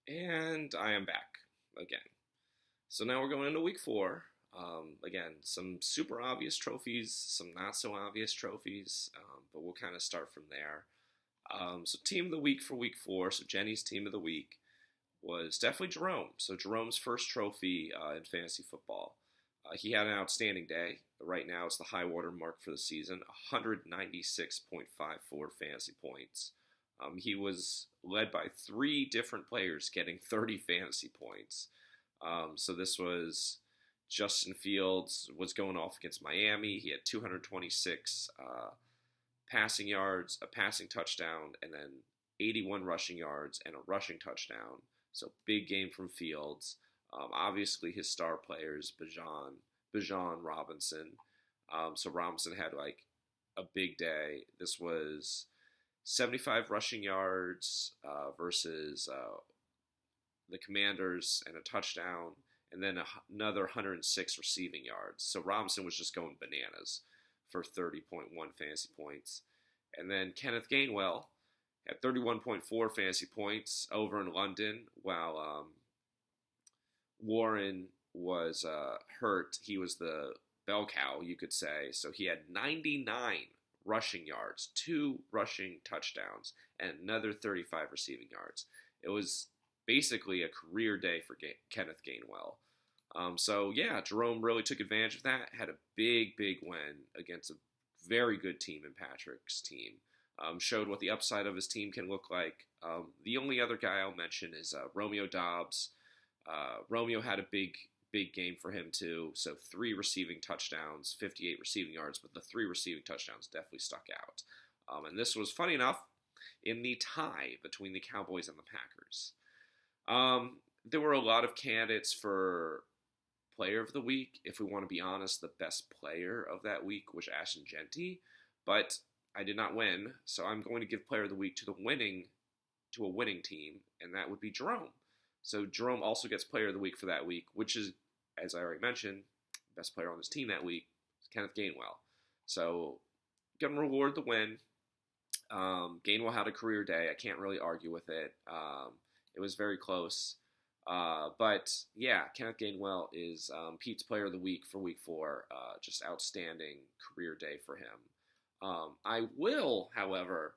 And I am back again. So now we're going into week four. Again, some super obvious trophies, some not so obvious trophies, but we'll kind of start from there. So, team of the week for week four. So, Jenny's team of the week was definitely Jerome. So, Jerome's first trophy in fantasy football. He had an outstanding day. Right now, it's the high water mark for the season 196.54 fantasy points. He was led by three different players getting 30 fantasy points. So this was Justin Fields was going off against Miami. He had 226 passing yards, a passing touchdown, and then 81 rushing yards and a rushing touchdown. So big game from Fields. Obviously, his star players, Bijan Robinson. So Robinson had like a big day. This was 75 rushing yards versus the Commanders and a touchdown, and then another 106 receiving yards. So Robinson was just going bananas for 30.1 fantasy points. And then Kenneth Gainwell had 31.4 fantasy points over in London, while Warren was hurt. He was the bell cow, you could say. So he had 99 rushing yards, 2 rushing touchdowns, and another 35 receiving yards. It was basically a career day for Kenneth Gainwell. So yeah, Jerome really took advantage of that. Had a big win against a very good team in Patrick's team. Showed what the upside of his team can look like. The only other guy I'll mention is Romeo Doubs. Romeo had a big game for him too. So 3 receiving touchdowns, 58 receiving yards, but the 3 receiving touchdowns definitely stuck out. And this was, funny enough, in the tie between the Cowboys and the Packers. There were a lot of candidates for player of the week. If we want to be honest, the best player of that week was Ashton Jeanty, but I did not win, so I'm going to give player of the week to a winning team, and that would be Jerome. So Jerome also gets player of the week for that week, which is, as I already mentioned, best player on this team that week is Kenneth Gainwell. So going to reward the win. Gainwell had a career day. I can't really argue with it. It was very close. But yeah, Kenneth Gainwell is Pete's player of the week for week 4. Just outstanding career day for him. I will, however,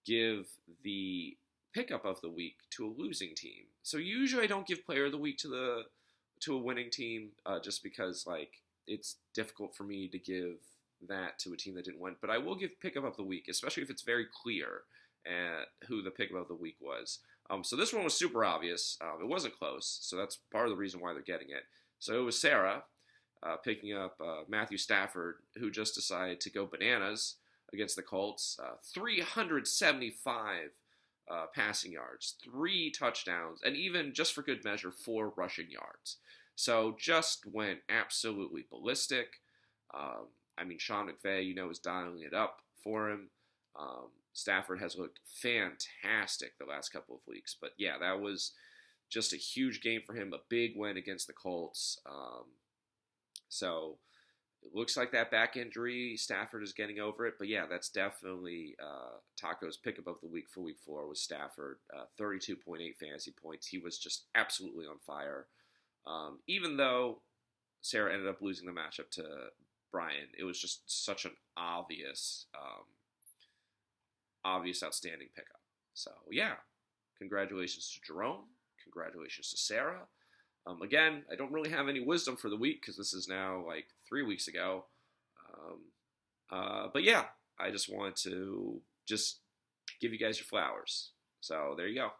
give the pickup of the week to a losing team. So usually I don't give player of the week to a winning team, just because like it's difficult for me to give that to a team that didn't win. But I will give pickup of the week, especially if it's very clear who the pickup of the week was. So this one was super obvious. It wasn't close, so that's part of the reason why they're getting it. So it was Sarah picking up Matthew Stafford, who just decided to go bananas against the Colts. 375 passing yards, 3 touchdowns, and even, just for good measure, 4 rushing yards. So just went absolutely ballistic. Sean McVay, is dialing it up for him. Stafford has looked fantastic the last couple of weeks. But yeah, that was just a huge game for him, a big win against the Colts. So it looks like that back injury, Stafford is getting over it. But yeah, that's definitely Taco's pickup of the week for week 4 was Stafford. 32.8 fantasy points. He was just absolutely on fire. Even though Sarah ended up losing the matchup to Brian, it was just such an obvious outstanding pickup. So yeah, congratulations to Jerome. Congratulations to Sarah. Again, I don't really have any wisdom for the week because this is now like 3 weeks ago. But yeah, I just wanted to just give you guys your flowers. So there you go.